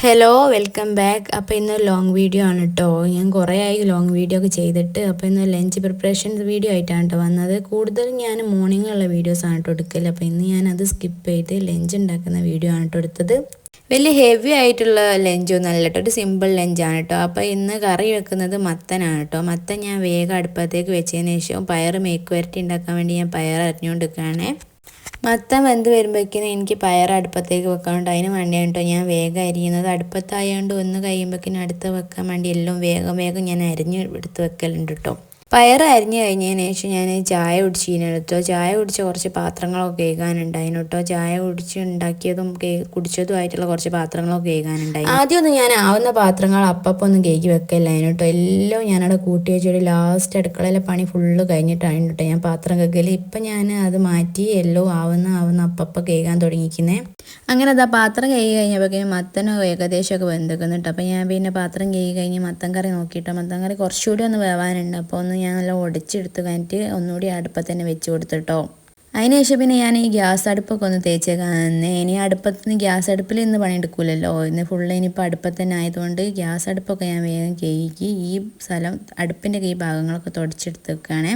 Hello welcome back. അപ്പോൾ ഇന്നൊരു long video ആണ് കേട്ടോ. ഞാൻ കുറേ ആയി ലോങ് വീഡിയോ ഒക്കെ ചെയ്തിട്ട്. അപ്പോൾ ഇന്ന് ലഞ്ച് പ്രിപ്പറേഷൻ വീഡിയോ ആയിട്ടാണ് കേട്ടോ വന്നത്. കൂടുതലും ഞാൻ മോർണിംഗുള്ള വീഡിയോസാണ് കേട്ടോ എടുക്കൽ. അപ്പോൾ ഇന്ന് ഞാനത് സ്കിപ്പ് ചെയ്ത് ലഞ്ച് ഉണ്ടാക്കുന്ന വീഡിയോ ആണ് കേട്ടോ എടുത്തത്. വലിയ ഹെവി ആയിട്ടുള്ള ലഞ്ചൊന്നും അല്ല കേട്ടോ, ഒരു സിമ്പിൾ ലഞ്ചാണ് കേട്ടോ. അപ്പോൾ ഇന്ന് കറി വെക്കുന്നത് മത്തനാണ് കേട്ടോ. മത്തൻ ഞാൻ വേഗം അടുപ്പത്തേക്ക് വെച്ചതിന് ശേഷം പയർ മേക്ക് വരട്ടി ഉണ്ടാക്കാൻ വേണ്ടി ഞാൻ പയർ അരിഞ്ഞുകൊണ്ടിരിക്കുകയാണേ. മത്തൻ വെന്ത് വരുമ്പോഴേക്കിനും എനിക്ക് പയർ അടുപ്പത്തേക്ക് വെക്കാനുണ്ട്. അതിന് വേണ്ടിയാണ് കേട്ടോ ഞാൻ വേഗം അരിയുന്നത്. അടുപ്പത്തായതുകൊണ്ട് ഒന്ന് കഴിയുമ്പോഴേക്കിനും അടുത്ത് വെക്കാൻ വേണ്ടി എല്ലാം വേഗം ഞാൻ അരിഞ്ഞ് എടുത്ത് വെക്കലുണ്ട് കേട്ടോ. പയർ അരിഞ്ഞ് കഴിഞ്ഞതിന് ശേഷം ഞാൻ ചായ കുടിച്ചിട്ടോ. ചായ കുടിച്ച കുറച്ച് പാത്രങ്ങളൊക്കെ കഴുകാനുണ്ടായിരുന്നു കേട്ടോ. ചായ കുടിച്ച് ഉണ്ടാക്കിയതും കുടിച്ചതുമായിട്ടുള്ള കുറച്ച് പാത്രങ്ങളൊക്കെ കഴുകാനുണ്ടായി. ആദ്യമൊന്നും ഞാൻ ആവുന്ന പാത്രങ്ങൾ ഒന്നും കഴുകി വെക്കലായിരുന്നു കേട്ടോ. എല്ലാം ഞാനവിടെ കൂട്ടി വെച്ചിട്ട് ലാസ്റ്റ് അടുക്കളയിലെ പണി ഫുള്ള് കഴിഞ്ഞിട്ടാണ് കേട്ടോ ഞാൻ പാത്രം കഴുകൽ. ഇപ്പം ഞാൻ അത് മാറ്റി എല്ലാം ആവുന്ന അപ്പം കഴുകാൻ തുടങ്ങിയിരിക്കുന്നത്. അങ്ങനെ അതാ പാത്രം കഴുകി കഴിഞ്ഞപ്പോഴേക്കും മത്തനും ഏകദേശമൊക്കെ വെന്തിക്കുന്നു കേട്ടോ. അപ്പം ഞാൻ പിന്നെ പാത്രം കഴുകി കഴിഞ്ഞ് മത്തൻ കറി നോക്കിയിട്ടോ. മത്തൻ കറി കുറച്ചുകൂടി ഒന്ന് വേവാനുണ്ട്. അപ്പോൾ ഒന്ന് ഞാൻ നല്ല ഒടിച്ചെടുത്ത് കഴിഞ്ഞിട്ട് ഒന്നുകൂടി അടുപ്പത്ത് തന്നെ വെച്ച് കൊടുത്തിട്ടോ. അതിനുശേഷം പിന്നെ ഞാൻ ഈ ഗ്യാസ് അടുപ്പൊക്കെ ഒന്ന് തേച്ചേക്കാൻ തന്നെ. ഇനി അടുപ്പത്ത് നിന്ന് ഗ്യാസ് അടുപ്പിൽ ഇന്ന് പണിയെടുക്കില്ലല്ലോ, ഇന്ന് ഫുള്ള് ഇനിയിപ്പോൾ അടുപ്പത്ത് തന്നെ ആയതുകൊണ്ട് ഗ്യാസ് അടുപ്പൊക്കെ ഞാൻ വേഗം കഴുകി ഈ സ്ഥലം അടുപ്പിൻ്റെ ഈ ഭാഗങ്ങളൊക്കെ തുടച്ചെടുത്ത് വെക്കുകയാണേ.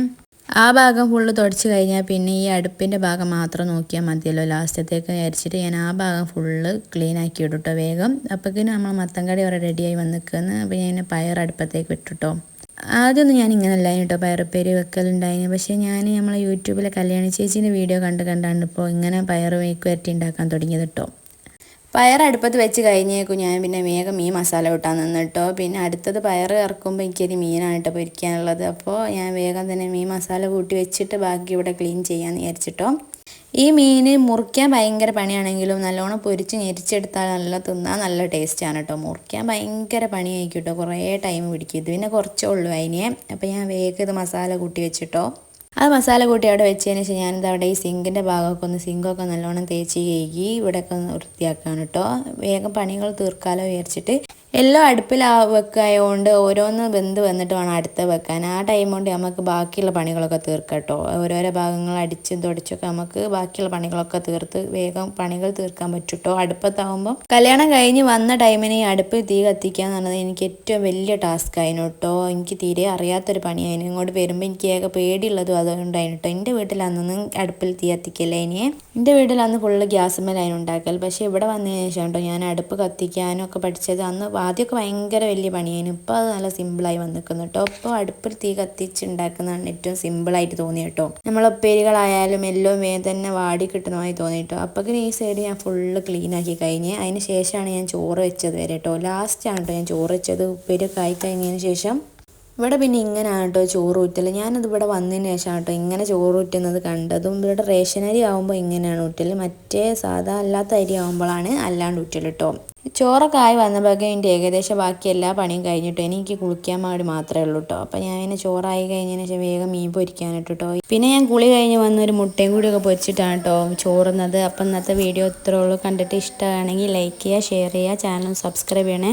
ആ ഭാഗം ഫുള്ള് തുടച്ച് കഴിഞ്ഞാൽ പിന്നെ ഈ അടുപ്പിൻ്റെ ഭാഗം മാത്രം നോക്കിയാൽ മതിയല്ലോ. ലാസ്റ്റത്തേക്ക് വിചാരിച്ചിട്ട് ഞാൻ ആ ഭാഗം ഫുള്ള് ക്ലീൻ ആക്കി ഇടും കേട്ടോ വേഗം. അപ്പോഴേക്കും നമ്മൾ മത്തൻ കറി അവിടെ റെഡിയായി വന്ന് നിൽക്കുന്നു. അപ്പോൾ ഞാൻ പയർ അടുപ്പത്തേക്ക് വിട്ടിട്ടോ. ആദ്യമൊന്നും ഞാൻ ഇങ്ങനെ അല്ലായിരുന്നു കേട്ടോ പയറുപ്പേരി വെക്കലുണ്ടായിരുന്നു. പക്ഷേ നമ്മളെ യൂട്യൂബിലെ കല്യാണി ചേച്ചീൻ്റെ വീഡിയോ കണ്ടാണ് ഇപ്പോൾ ഇങ്ങനെ പയർ മേക്ക് വരട്ടി ഉണ്ടാക്കാൻ തുടങ്ങിയത് കേട്ടോ. പയർ അടുപ്പത്ത് വെച്ച് കഴിഞ്ഞേക്കും ഞാൻ പിന്നെ വേഗം മീൻ മസാല കൂട്ടാൻ നിന്നിട്ടോ. പിന്നെ അടുത്തത് പയർ ഇറക്കുമ്പോൾ എനിക്കൊരു മീനാണ് കേട്ടോ പൊരിക്കാനുള്ളത്. അപ്പോൾ ഞാൻ വേഗം തന്നെ മീൻ മസാല കൂട്ടി വെച്ചിട്ട് ബാക്കി ഇവിടെ ക്ലീൻ ചെയ്യാമെന്ന് വിചാരിച്ചിട്ടോ. ഈ മീൻ മുറിക്കാൻ ഭയങ്കര പണിയാണെങ്കിലും നല്ലോണം പൊരിച്ച് ഞെരിച്ചെടുത്താൽ തിന്നാൻ നല്ല ടേസ്റ്റാണ് കേട്ടോ. മുറിക്കാൻ ഭയങ്കര പണിയായിരിക്കും കേട്ടോ, കുറേ ടൈം പിടിക്കും. ഇത് പിന്നെ കുറച്ചേ ഉള്ളൂ അതിനെ. അപ്പോൾ ഞാൻ വേഗം ഇത് മസാല കൂട്ടി വെച്ചിട്ടോ. അത് മസാല കൂട്ടി അവിടെ വെച്ചതിന് ശേഷം ഞാനിത് അവിടെ ഈ സിങ്കിൻ്റെ ഭാഗമൊക്കെ സിങ്കൊക്കെ നല്ലോണം തേച്ച് കഴുകി ഇവിടെയൊക്കെ ഒന്ന് വൃത്തിയാക്കുകയാണ് കേട്ടോ. വേഗം പണികൾ തീർക്കാലോ വിചാരിച്ചിട്ട് എല്ലാം അടുപ്പിൽ വെക്കായതുകൊണ്ട് ഓരോന്ന് വെന്ത് വന്നിട്ട് വേണം അടുത്ത് വെക്കാൻ. ആ ടൈം കൊണ്ട് നമുക്ക് ബാക്കിയുള്ള പണികളൊക്കെ തീർക്കാം കേട്ടോ. ഓരോരോ ഭാഗങ്ങൾ അടിച്ചും തുടച്ചൊക്കെ നമുക്ക് ബാക്കിയുള്ള പണികളൊക്കെ തീർത്ത് വേഗം പണികൾ തീർക്കാൻ പറ്റും കേട്ടോ. അടുപ്പത്താവുമ്പോൾ കല്യാണം കഴിഞ്ഞ് വന്ന ടൈമിന് ഈ അടുപ്പ് തീ കത്തിക്കുക എന്ന് പറഞ്ഞത് എനിക്ക് ഏറ്റവും വലിയ ടാസ്ക് ആയിരുന്നു കേട്ടോ. എനിക്ക് തീരെ അറിയാത്തൊരു പണിയായിരുന്നു. ഇങ്ങോട്ട് വരുമ്പോൾ എനിക്ക് ഏക പേടിയുള്ളതും അതുകൊണ്ടായിരുന്നു കേട്ടോ. എൻ്റെ വീട്ടിൽ അന്നൊന്നും അടുപ്പിൽ തീ കത്തിക്കല്ലേ. എൻ്റെ വീട്ടിൽ അന്ന് ഫുള്ള് ഗ്യാസുമേലായിരുന്നു ഉണ്ടാക്കൽ. പക്ഷേ ഇവിടെ വന്നതിന് ശേഷം കേട്ടോ ഞാൻ അടുപ്പ് കത്തിക്കാനും ഒക്കെ പഠിച്ചത്. അന്ന് ആദ്യമൊക്കെ ഭയങ്കര വലിയ പണിയായിരുന്നു. ഇപ്പോൾ അത് നല്ല സിമ്പിളായി വന്നിരിക്കുന്നു കേട്ടോ. ഇപ്പോൾ അടുപ്പിൽ തീ കത്തിച്ച് ഉണ്ടാക്കുന്നതാണ് ഏറ്റവും സിമ്പിളായിട്ട് തോന്നി കേട്ടോ. നമ്മളെ ഉപ്പേരികളായാലും എല്ലാം വേഗം തന്നെ വാടി കിട്ടുന്നതായി തോന്നി കേട്ടോ. അപ്പോൾ ഈ സൈഡ് ഞാൻ ഫുള്ള് ക്ലീൻ ആക്കി കഴിഞ്ഞ് അതിന് ശേഷമാണ് ഞാൻ ചോറ് വെച്ചത് വരെ കേട്ടോ. ലാസ്റ്റാണ് കേട്ടോ ഞാൻ ചോറ് വെച്ചത്. ഉപ്പേരിയൊക്കെ ആയി കഴിഞ്ഞതിന് ശേഷം ഇവിടെ പിന്നെ ഇങ്ങനെയാണ് കേട്ടോ ചോറ് ഊറ്റൽ. ഞാനത് ഇവിടെ വന്നതിന് ശേഷം കേട്ടോ ഇങ്ങനെ ചോറ് ഊറ്റുന്നത് കണ്ടതും. ഇവിടെ റേഷൻ അരി ആകുമ്പോൾ ഇങ്ങനെയാണ് ഊറ്റൽ, മറ്റേ സാധാ അല്ലാത്ത അരി ആകുമ്പോഴാണ് അല്ലാണ്ട് ഊറ്റൽ കേട്ടോ. ചോറൊക്കെ ആയി വന്നപ്പോഴേക്കും എൻ്റെ ഏകദേശം ബാക്കി എല്ലാ പണിയും കഴിഞ്ഞിട്ടോ. എനിക്ക് കുളിക്കാൻ വേണ്ടി മാത്രമേ ഉള്ളൂ കേട്ടോ. അപ്പോൾ ഞാൻ ഇങ്ങനെ ചോറായി കഴിഞ്ഞതിന് ശേഷം വേഗം മീൻ പൊരിക്കാനിട്ട് കേട്ടോ. പിന്നെ ഞാൻ കുളി കഴിഞ്ഞ് വന്നൊരു മുട്ടയും കൂടിയൊക്കെ പൊരിച്ചിട്ടാണ് കേട്ടോ ചോറുന്നത്. അപ്പം ഇന്നത്തെ വീഡിയോ ഇത്രേ ഉള്ളൂ. കണ്ടിട്ട് ഇഷ്ടമാണെങ്കിൽ ലൈക്ക് ചെയ്യുക, ഷെയർ ചെയ്യുക, ചാനൽ സബ്സ്ക്രൈബ് ചെയ്യണേ.